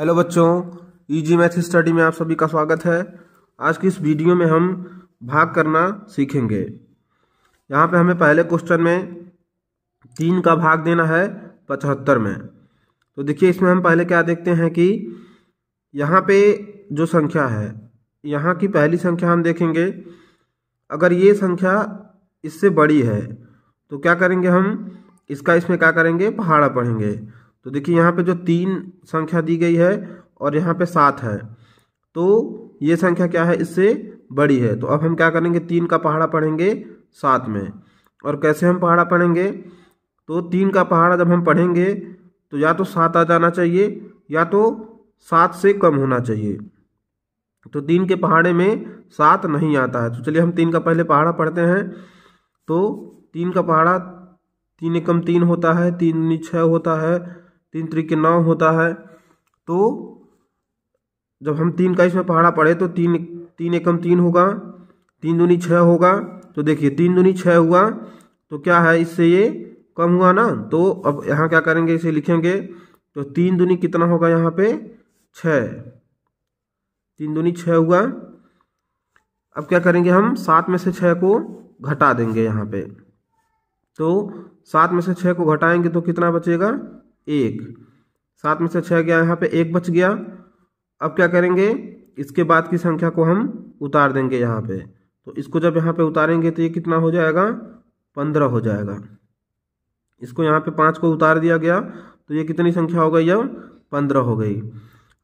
Hello बच्चों, easy math study में आप सभी का स्वागत है। आज की इस वीडियो में हम भाग करना सीखेंगे। यहाँ पे हमें पहले क्वेश्चन में 3 का भाग देना है 75 में। तो देखिए इसमें हम पहले क्या देखते हैं कि यहाँ पे जो संख्या है, यहाँ की पहली संख्या हम देखेंगे। अगर ये संख्या इससे बड़ी है तो क्या करेंगे, हम इसका इसमें क्या करेंगे, पहाड़ा पढ़ेंगे। तो देखिए यहाँ पे जो 3 संख्या दी गई है और यहाँ पे 7 है, तो ये संख्या क्या है, इससे बड़ी है। तो अब हम क्या करेंगे, 3 का पहाड़ा पढ़ेंगे 7 में। और कैसे हम पहाड़ा पढ़ेंगे, तो 3 का पहाड़ा जब हम पढ़ेंगे तो या तो 7 आ जाना चाहिए या तो 7 से कम होना चाहिए। तो 3 के पहाड़े में 7 नहीं आता है। तो चलिए हम 3 का पहले पहाड़ा पढ़ते हैं। तो 3 का पहाड़ा 3 एकम 3 होता है, 3 दूनी 6 होता है, 3 त्रिके 9 होता है। तो जब हम 3 का इसमें पहाड़ा पढ़े तो 3 एकम 3 होगा, 3 दूनी 6 होगा। तो देखिए 3 दूनी 6 हुआ, तो क्या है, इससे ये कम हुआ ना। तो अब यहाँ क्या करेंगे, इसे लिखेंगे। तो 3 दूनी कितना होगा, यहाँ पे 6, 3 दूनी 6 हुआ। अब क्या करेंगे, हम 7 में से 6 को घटा देंगे यहाँ पे। तो 7 में से 6 को घटाएंगे तो कितना बचेगा, 1। 7 में से 6 गया, यहाँ पे 1 बच गया। अब क्या करेंगे, इसके बाद की संख्या को हम उतार देंगे यहाँ पे। तो इसको जब यहाँ पे उतारेंगे तो ये कितना हो जाएगा, 15 हो जाएगा। इसको यहाँ पे 5 को उतार दिया गया तो ये कितनी संख्या हो गई, अब 15 हो गई।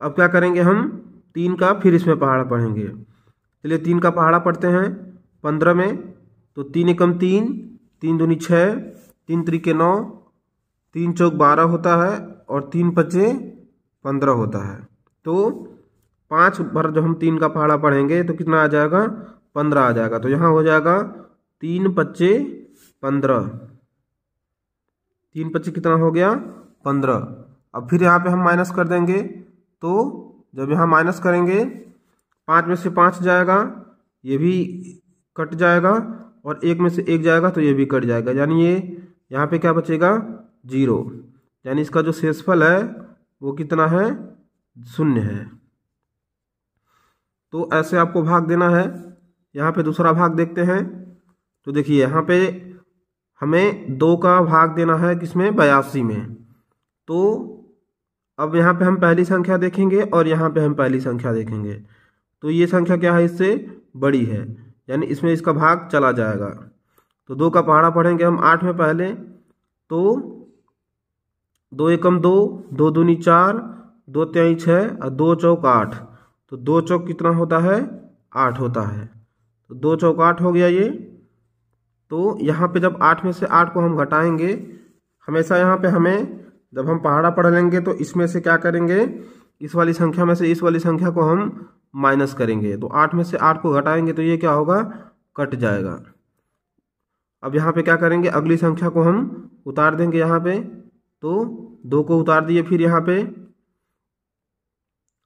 अब क्या करेंगे, हम 3 का फिर इसमें पहाड़ा पढ़ेंगे। चलिए 3 का पहाड़ा पढ़ते हैं 15 में। तो 3 एकम 3, 3 दूनी 6, 3 त्रिके 9, 3 चौक 12 होता है और 3 पचे 15 होता है। तो 5 बार जब हम 3 का पहाड़ा पढ़ेंगे तो कितना आ जाएगा, 15 आ जाएगा। तो यहाँ हो जाएगा 3 पचे 15, 3 पचे कितना हो गया, 15। अब फिर यहाँ पे हम माइनस कर देंगे। तो जब यहाँ माइनस करेंगे 5 में से 5 जाएगा, ये भी कट जाएगा, और 1 में से 1 जाएगा तो ये भी कट जाएगा। यानी ये यहाँ पे क्या बचेगा, 0। यानी इसका जो शेषफल है वो कितना है, 0 है। तो ऐसे आपको भाग देना है। यहाँ पे दूसरा भाग देखते हैं। तो देखिए यहाँ पे हमें 2 का भाग देना है किसमें, 82 में। तो अब यहाँ पे हम पहली संख्या देखेंगे और यहाँ पे हम पहली संख्या देखेंगे। तो ये संख्या क्या है, इससे बड़ी है, यानी इसमें इसका भाग चला जाएगा। तो 2 का पहाड़ा पढ़ेंगे हम 8 में पहले। तो 2 एकम 2, 2 दूनी 4, 2 तिहाई 6 और 2 चौक 8। तो 2 चौक कितना होता है, 8 होता है। तो 2 चौक 8 हो गया ये। तो यहाँ पे जब 8 में से 8 को हम घटाएंगे, हमेशा यहाँ पे हमें जब हम पहाड़ा पढ़ लेंगे तो इसमें से क्या करेंगे, इस वाली संख्या में से इस वाली संख्या को हम माइनस करेंगे। तो 8 में से 8 को घटाएंगे तो ये क्या होगा, कट जाएगा। अब यहाँ पे क्या करेंगे, अगली संख्या को हम उतार देंगे यहाँ पे। तो 2 को उतार दिए फिर यहाँ पे।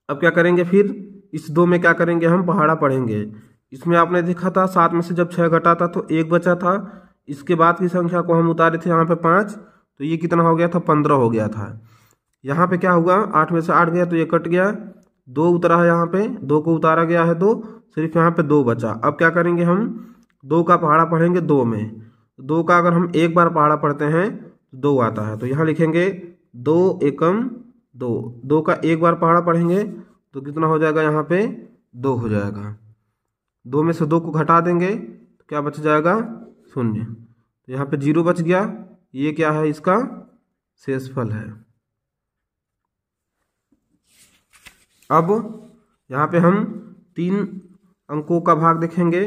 अब क्या करेंगे, फिर इस 2 में क्या करेंगे, हम पहाड़ा पढ़ेंगे। इसमें आपने देखा था 7 में से जब 6 घटा था तो 1 बचा था। इसके बाद की संख्या को हम उतारे थे यहाँ पे 5, तो ये कितना हो गया था, 15 हो गया था। यहाँ पे क्या हुआ, 8 में से 8 गया तो ये कट गया, 2 उतरा है यहाँ पे, 2 को उतारा गया है 2, सिर्फ यहाँ पे 2 बचा। अब क्या करेंगे, हम 2 का पहाड़ा पढ़ेंगे 2 में। 2 का अगर हम एक बार पहाड़ा पढ़ते हैं तो 2 आता है। तो यहाँ लिखेंगे 2 एकम 2। 2 का एक बार पहाड़ा पढ़ेंगे तो कितना हो जाएगा, यहाँ पे 2 हो जाएगा। 2 में से 2 को घटा देंगे तो क्या बच जाएगा, 0। तो यहाँ पे 0 बच गया। ये क्या है, इसका शेषफल है। अब यहाँ पे हम 3 अंकों का भाग देखेंगे।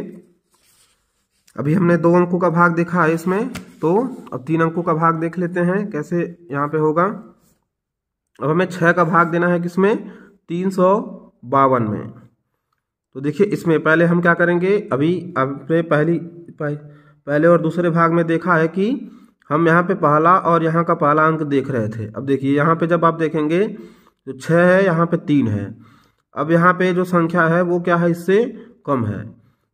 अभी हमने 2 अंकों का भाग देखा है इसमें, तो अब 3 अंकों का भाग देख लेते हैं कैसे यहाँ पे होगा। अब हमें 6 का भाग देना है किसमें, 352 में। तो देखिए इसमें पहले हम क्या करेंगे, अभी आपने पहले और दूसरे भाग में देखा है कि हम यहाँ पे पहला और यहाँ का पहला अंक देख रहे थे। अब देखिए यहाँ पे जब आप देखेंगे तो 6 है, यहाँ पे 3 है। अब यहाँ पे जो संख्या है वो क्या है, इससे कम है,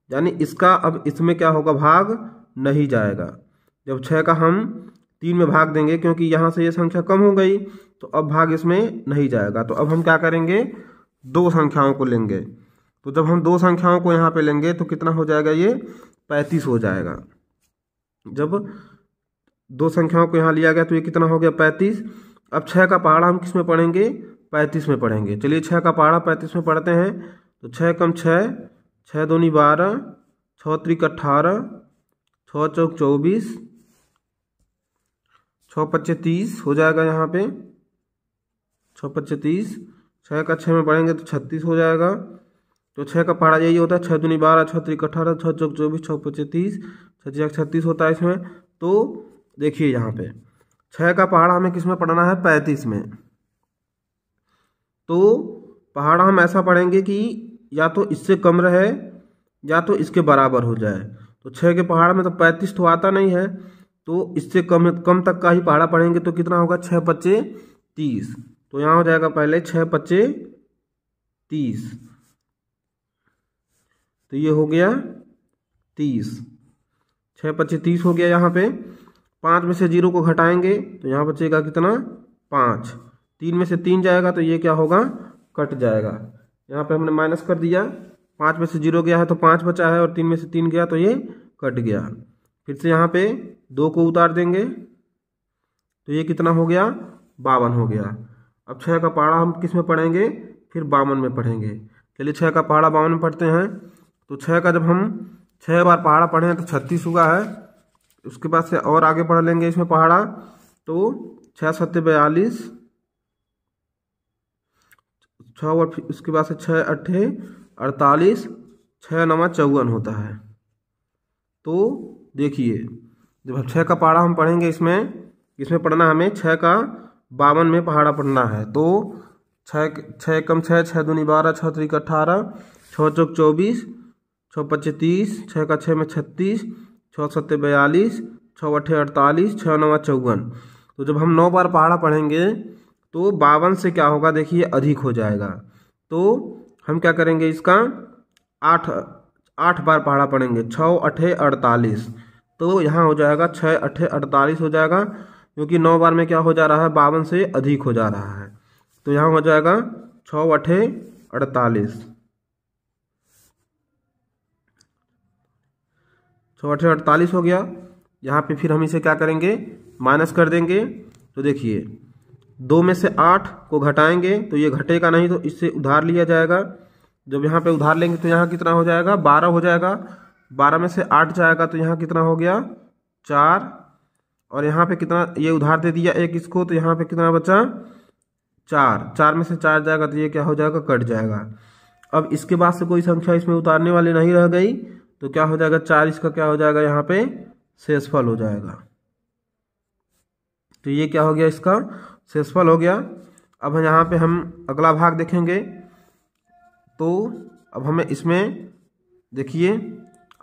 यानी इसका अब इसमें क्या होगा, भाग नहीं जाएगा। जब 6 का हम 3 में भाग देंगे, क्योंकि यहाँ से ये संख्या कम हो गई तो अब भाग इसमें नहीं जाएगा। तो अब हम क्या करेंगे, 2 संख्याओं को लेंगे। तो जब हम 2 संख्याओं को यहाँ पे लेंगे तो कितना हो जाएगा, ये 35 हो जाएगा। जब 2 संख्याओं को यहाँ लिया गया तो ये कितना हो गया, 35। अब 6 का पहाड़ा हम किस में पढ़ेंगे, 35 में पढ़ेंगे। चलिए 6 का पहाड़ा 35 में पढ़ते हैं। तो 6 कम 6, 6 दूनी 12, 6 त्रिक 18, 6 चौक 24, 6 पच्चे 30 हो जाएगा। यहाँ पे 6 पच्चे 30, 6 का 6 में पढ़ेंगे तो 36 हो जाएगा। तो 6 का पहाड़ा यही होता है, 6 दूनी 12, 6 त्रिक 18, 6 चौक 24, 6 पच्चे 30, 6 36 होता है इसमें। तो देखिए यहाँ पे 6 का पहाड़ा हमें किस में पढ़ना है, 35 में। तो पहाड़ा हम ऐसा पढ़ेंगे कि या तो इससे कम रहे या तो इसके बराबर हो जाए। तो 6 के पहाड़ में तो 35 तो आता नहीं है, तो इससे कम तक का ही पहाड़ा पढ़ेंगे। तो कितना होगा, 6 पच्चे 30। तो यहाँ हो जाएगा पहले 6 पच्चे 30, तो ये हो गया 30। 6 पच्चे 30 हो गया। यहाँ पे 5 में से 0 को घटाएंगे तो यहाँ बचेगा कितना, 5। 3 में से 3 जाएगा तो ये क्या होगा, कट जाएगा। यहाँ पे हमने माइनस कर दिया, 5 में से 0 गया है तो 5 बचा है, और 3 में से 3 गया तो ये कट गया। फिर से यहाँ पे 2 को उतार देंगे तो ये कितना हो गया, 52 हो गया। अब 6 का पहाड़ा हम किस में पढ़ेंगे, फिर 52 में पढ़ेंगे। चलिए 6 का पहाड़ा 52 में पढ़ते हैं। तो 6 का जब हम 6 बार पहाड़ा पढ़े हैं तो 36 हुआ है। उसके बाद से और आगे पढ़ लेंगे इसमें पहाड़ा। तो 6 सत्ते 42, 6 उसके बाद से 6 अट्ठे 48, 6 नवा 54 होता है। तो देखिए जब हम 6 का पहाड़ा हम पढ़ेंगे इसमें पढ़ना हमें 6 का 52 में पहाड़ा पढ़ना है। तो 6 कम 6, 6 दूनी 12, 6 त्रिक 18, 6 चौक 24, 6 पच्चे 30, 6 का 6 में 36, 6 सत्ते 42, 6 अट्ठे 48, 6 नवा 54। तो जब हम 9 बार पहाड़ा पढ़ेंगे तो 52 से क्या होगा, देखिए अधिक हो जाएगा। तो हम क्या करेंगे, इसका 8 बार पहाड़ा पढ़ेंगे, 6 अट्ठे 48। तो यहाँ हो जाएगा 6 अट्ठे 48 हो जाएगा, क्योंकि 9 बार में क्या हो जा रहा है, 52 से अधिक हो जा रहा है। तो यहाँ हो जाएगा 6 अट्ठे 48, 6 अट्ठे 48 हो गया। यहाँ पे फिर हम इसे क्या करेंगे, माइनस कर देंगे। तो देखिए 2 में से 8 को घटाएंगे तो ये घटेगा नहीं, तो इससे उधार लिया जाएगा। जब यहाँ पे उधार लेंगे तो यहाँ कितना हो जाएगा, 12 हो जाएगा। 12 में से 8 जाएगा तो यहाँ कितना हो गया, 4। और यहाँ पे कितना, ये उधार दे दिया एक इसको, तो यहाँ पे कितना बचा, 4। 4 में से 4 जाएगा तो ये क्या हो जाएगा, कट जाएगा। अब इसके बाद से कोई संख्या इसमें उतारने वाली नहीं रह गई, तो क्या हो जाएगा, 4 इसका क्या हो जाएगा, यहाँ पे शेषफल हो जाएगा। तो ये क्या हो गया, इसका शेषफल हो गया। अब यहाँ पे हम अगला भाग देखेंगे। तो अब हमें इसमें देखिए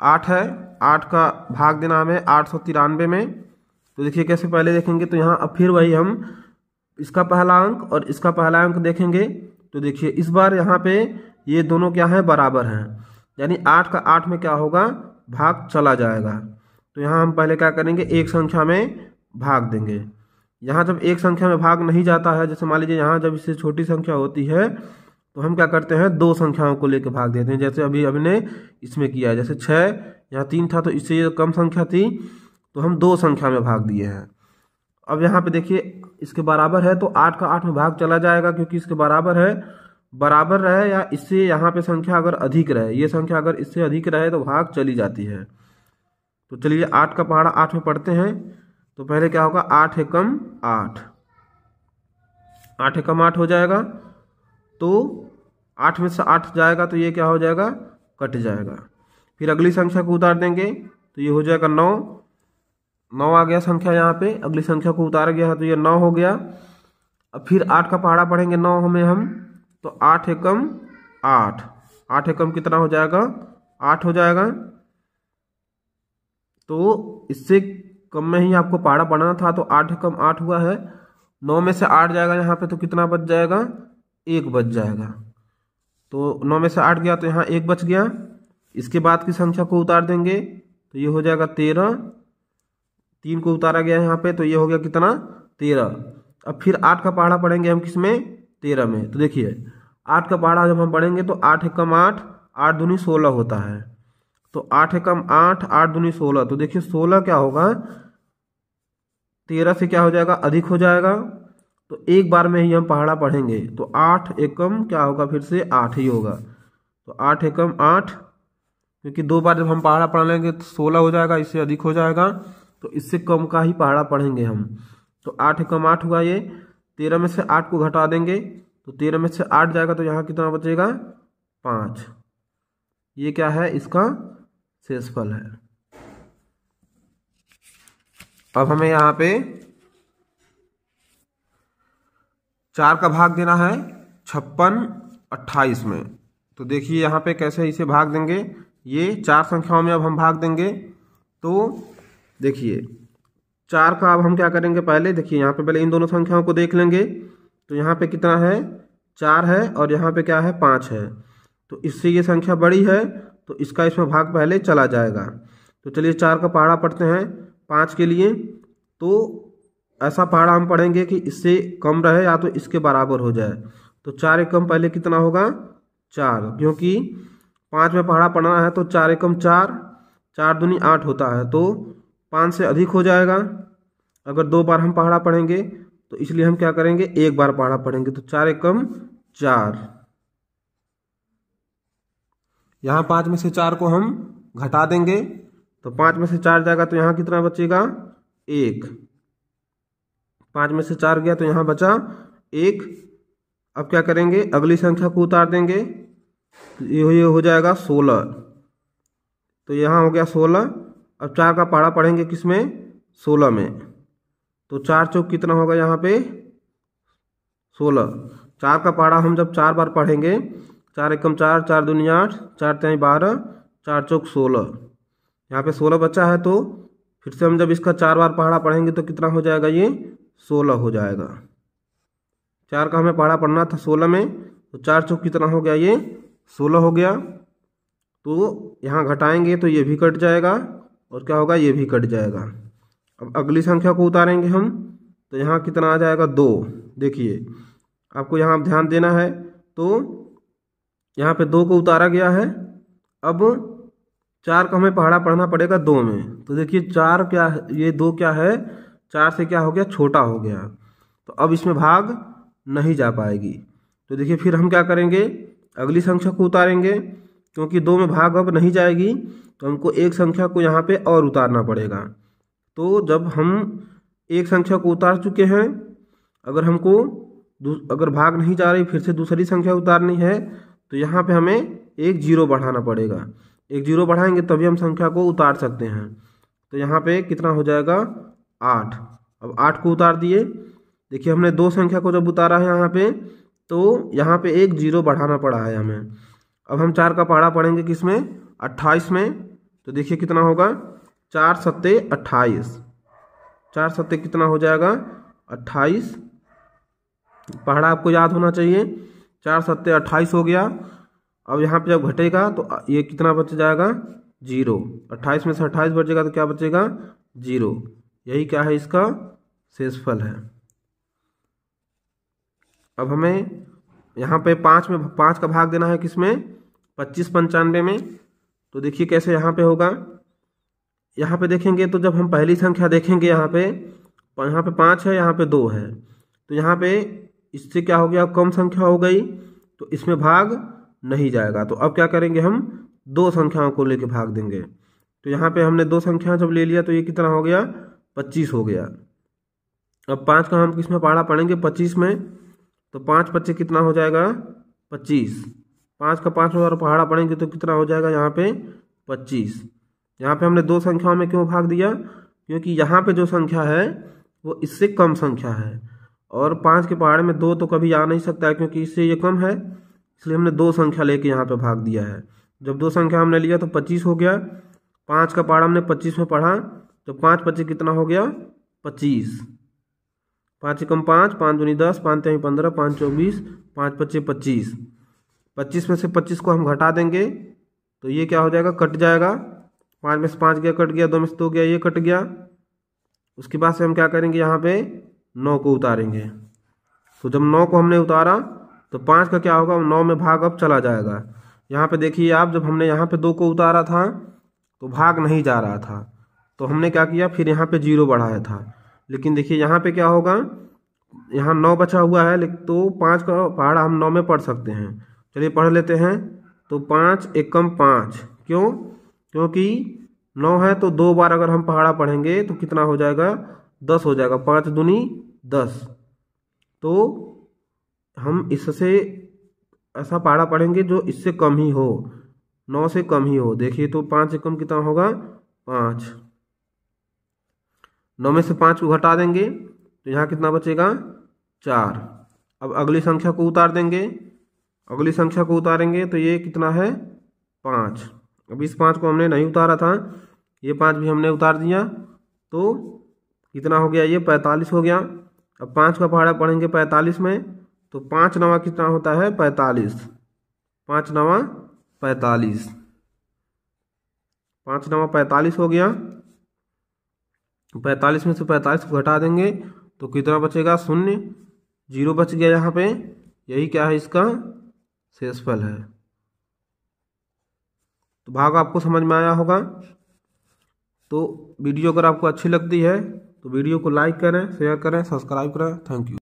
8 है, 8 का भाग देना हमें 893 में। तो देखिए कैसे पहले देखेंगे, तो यहाँ अब फिर वही हम इसका पहला अंक और इसका पहला अंक देखेंगे। तो देखिए इस बार यहाँ पे ये दोनों क्या है, बराबर हैं, यानी 8 का 8 में क्या होगा, भाग चला जाएगा। तो यहाँ हम पहले क्या करेंगे, एक संख्या में भाग देंगे। यहाँ जब एक संख्या में भाग नहीं जाता है, जैसे मान लीजिए यहाँ जब इससे छोटी संख्या होती है तो हम क्या करते हैं, 2 संख्याओं को लेकर भाग देते हैं। जैसे अभी हमने इसमें किया है, जैसे 6 यहाँ 3 था तो इससे ये कम संख्या थी तो हम 2 संख्या में भाग दिए हैं। अब यहाँ पे देखिए इसके बराबर है तो 8 का 8 में भाग चला जाएगा, क्योंकि इसके बराबर है। बराबर रहे या इससे यहाँ पे संख्या अगर अधिक रहे, ये संख्या अगर इससे अधिक रहे तो भाग चली जाती है। तो चलिए 8 का पहाड़ा 8 में पढ़ते हैं। तो पहले क्या होगा, 8 एकम 8, 8 एकम 8 हो जाएगा। तो 8 में से 8 जाएगा तो ये क्या हो जाएगा, कट जाएगा। फिर अगली संख्या को उतार देंगे तो ये हो जाएगा 9। 9 आ गया संख्या, यहाँ पे अगली संख्या को उतार गया है तो ये 9 हो गया। अब फिर 8 का पहाड़ा पढ़ेंगे 9 में हम, तो 8 एकम 8, 8 एकम कितना हो जाएगा, 8 हो जाएगा। तो इससे कम में ही आपको पहाड़ा पढ़ना था, तो 8 एकम 8 हुआ है। 9 में से 8 जाएगा यहाँ पे तो कितना बच जाएगा, 1 बच जाएगा। तो 9 में से 8 गया तो यहाँ 1 बच गया। इसके बाद की संख्या को उतार देंगे तो ये हो जाएगा 13। 3 को उतारा गया है यहाँ पे, तो ये हो गया कितना 13। अब फिर 8 का पहाड़ा पढ़ेंगे हम किस में 13 में। तो देखिए 8 का पहाड़ा जब हम पढ़ेंगे तो 8 एकम 8, 8 दूनी 16 होता है। तो 8 एकम 8, 8 दूनी 16। तो देखिए 16 क्या होगा 13 से क्या हो जाएगा अधिक हो जाएगा। तो एक बार में ही हम पहाड़ा पढ़ेंगे तो 8 एकम क्या होगा फिर से 8 ही होगा। तो 8 एकम 8, क्योंकि 2 बार जब हम पहाड़ा पढ़ लेंगे तो 16 हो जाएगा, इससे अधिक हो जाएगा, तो इससे कम का ही पहाड़ा पढ़ेंगे हम। तो 8 एकम 8 हुआ ये। 13 में से 8 को घटा देंगे तो 13 में से 8 जाएगा तो यहाँ कितना बचेगा 5। ये क्या है इसका शेषफल है। अब हमें यहाँ पे 4 का भाग देना है 56 28 में। तो देखिए यहाँ पे कैसे इसे भाग देंगे। ये 4 संख्याओं में अब हम भाग देंगे। तो देखिए 4 का अब हम क्या करेंगे, पहले देखिए यहाँ पे पहले इन दोनों संख्याओं को देख लेंगे। तो यहाँ पे कितना है 4 है और यहाँ पे क्या है 5 है। तो इससे ये संख्या बड़ी है तो इसका इसमें भाग पहले चला जाएगा। तो चलिए 4 का पहाड़ा पढ़ते हैं 5 के लिए। तो ऐसा पहाड़ा हम पढ़ेंगे कि इससे कम रहे या तो इसके बराबर हो जाए। तो 4 एकम पहले कितना होगा 4, क्योंकि 5 में पहाड़ा पढ़ना है तो 4 एकम 4, 4 दूनी 8 होता है, तो 5 से अधिक हो जाएगा अगर 2 बार हम पहाड़ा पढ़ेंगे। तो इसलिए हम क्या करेंगे एक बार पहाड़ा पढ़ेंगे। तो 4 एकम 4, यहाँ 5 में से 4 को हम घटा देंगे तो 5 में से 4 जाएगा तो यहाँ कितना बचेगा 1। 5 में से 4 गया तो यहाँ बचा 1। अब क्या करेंगे अगली संख्या को उतार देंगे तो ये हो जाएगा 16। तो यहाँ हो गया 16। अब 4 का पहाड़ा पढ़ेंगे किसमें 16 में। तो 4 चौक कितना होगा यहाँ पे 16। 4 का पहाड़ा हम जब 4 बार पढ़ेंगे 4 एकम 4, 4 दूनी 8, 4 तिहाई 12, 4 चौक 16। यहाँ पे 16 बचा है तो फिर से हम जब इसका 4 बार पहाड़ा पढ़ेंगे तो कितना हो जाएगा ये 16 हो जाएगा। 4 का हमें पहाड़ा पढ़ना था 16 में, तो 4 चौक कितना हो गया ये 16 हो गया। तो यहाँ घटाएंगे तो ये भी कट जाएगा और क्या होगा ये भी कट जाएगा। अब अगली संख्या को उतारेंगे हम तो यहाँ कितना आ जाएगा 2। देखिए आपको यहाँ ध्यान देना है। तो यहाँ पे 2 को उतारा गया है। अब 4 का हमें पहाड़ा पढ़ना पड़ेगा 2 में। तो देखिए 4 क्या है, ये 2 क्या है 4 से क्या हो गया छोटा हो गया, तो अब इसमें भाग नहीं जा पाएगी। तो देखिए फिर हम क्या करेंगे अगली संख्या को उतारेंगे, क्योंकि 2 में भाग अब नहीं जाएगी तो हमको एक संख्या को यहाँ पे और उतारना पड़ेगा। तो जब हम एक संख्या को उतार चुके हैं, अगर हमको अगर भाग नहीं जा रही फिर से दूसरी संख्या उतारनी है तो यहाँ पे हमें एक 0 बढ़ाना पड़ेगा। एक 0 बढ़ाएंगे तभी हम संख्या को उतार सकते हैं। तो यहाँ पे कितना हो जाएगा 8। अब 8 को उतार दिए। देखिए हमने 2 संख्या को जब उतारा है यहाँ पे तो यहाँ पे एक 0 बढ़ाना पड़ा है हमें। अब हम 4 का पहाड़ा पढ़ेंगे किसमें 28 में। तो देखिए कितना होगा 4 सत्ते 28, 4 सत्ते कितना हो जाएगा 28। पहाड़ा आपको याद होना चाहिए। 4 सत्ते 28 हो गया। अब यहाँ पे जब घटेगा तो ये कितना बच जाएगा 0। 28 में से 28 बचेगा तो क्या बचेगा 0। यही क्या है इसका शेषफल है। अब हमें यहाँ पे 5 का भाग देना है किसमें 25 95 में। तो देखिए कैसे यहाँ पे होगा। यहाँ पे देखेंगे तो जब हम पहली संख्या देखेंगे यहाँ पे 5 है, यहाँ पे 2 है, तो यहाँ पे इससे क्या हो गया कम संख्या हो गई तो इसमें भाग नहीं जाएगा। तो अब क्या करेंगे हम 2 संख्याओं को लेके भाग देंगे। तो यहाँ पे हमने 2 संख्या जब ले लिया तो ये कितना हो गया 25 हो गया। अब 5 का हम किसमें पहाड़ा पढ़ेंगे 25 में। तो 5 25 कितना हो जाएगा 25। 5 का 5 बार पहाड़ा पढ़ेंगे तो कितना हो जाएगा यहाँ पे 25। यहाँ पे हमने 2 संख्याओं में क्यों भाग दिया, क्योंकि यहाँ पे जो संख्या है वो इससे कम संख्या है और 5 के पहाड़े में 2 तो कभी आ नहीं सकता है क्योंकि इससे ये कम है, इसलिए हमने 2 संख्या लेके यहाँ पे भाग दिया है। जब 2 संख्या हमने लिया तो 25 हो गया। 5 का पहाड़ा हमने 25 में पढ़ा तो 5 25 कितना हो गया 25। 5 एकम 5, 5 दूनी 10, 5 तिहाई 15, 5 24, 5 पच्चे 25। 25 में से 25 को हम घटा देंगे तो ये क्या हो जाएगा कट जाएगा। 5 में से 5 गया कट गया, 2 में से 2 गया ये कट गया। उसके बाद से हम क्या करेंगे, यहाँ पे 9 को उतारेंगे। तो जब 9 को हमने उतारा तो 5 का क्या होगा, 9 में भाग अब चला जाएगा। यहाँ पे देखिए आप, जब हमने यहाँ पे 2 को उतारा था तो भाग नहीं जा रहा था, तो हमने क्या किया, फिर यहाँ पे 0 बढ़ाया था। लेकिन देखिए यहाँ पे क्या होगा, यहाँ 9 बचा हुआ है, लेकिन तो 5 का पहाड़ा हम 9 में पढ़ सकते हैं। चलिए पढ़ लेते हैं। तो 5 एकम 5, क्यों, क्योंकि 9 है तो 2 बार अगर हम पहाड़ा पढ़ेंगे तो कितना हो जाएगा, 10 हो जाएगा। 5 दूनी 10। तो हम इससे ऐसा पहाड़ा पढ़ेंगे जो इससे कम ही हो, 9 से कम ही हो। देखिए तो 5 एकम कितना होगा, 5। 9 में से 5 को घटा देंगे तो यहाँ कितना बचेगा, 4। अब अगली संख्या को उतार देंगे, अगली संख्या को उतारेंगे तो ये कितना है, 5। अब इस 5 को हमने नहीं उतारा था, ये 5 भी हमने उतार दिया, तो कितना हो गया, ये 45 हो गया। अब 5 का पहाड़ा पढ़ेंगे 45 में, तो 5 नवा कितना होता है, 45। 5 नवा 45, 5 नवा 45 हो गया। 45 में से 45 को घटा देंगे तो कितना बचेगा, 0। 0 बच गया यहाँ पे, यही क्या है, इसका शेषफल है। तो भाग आपको समझ में आया होगा। तो वीडियो अगर आपको अच्छी लगती है तो वीडियो को लाइक करें, शेयर करें, सब्सक्राइब करें। Thank you.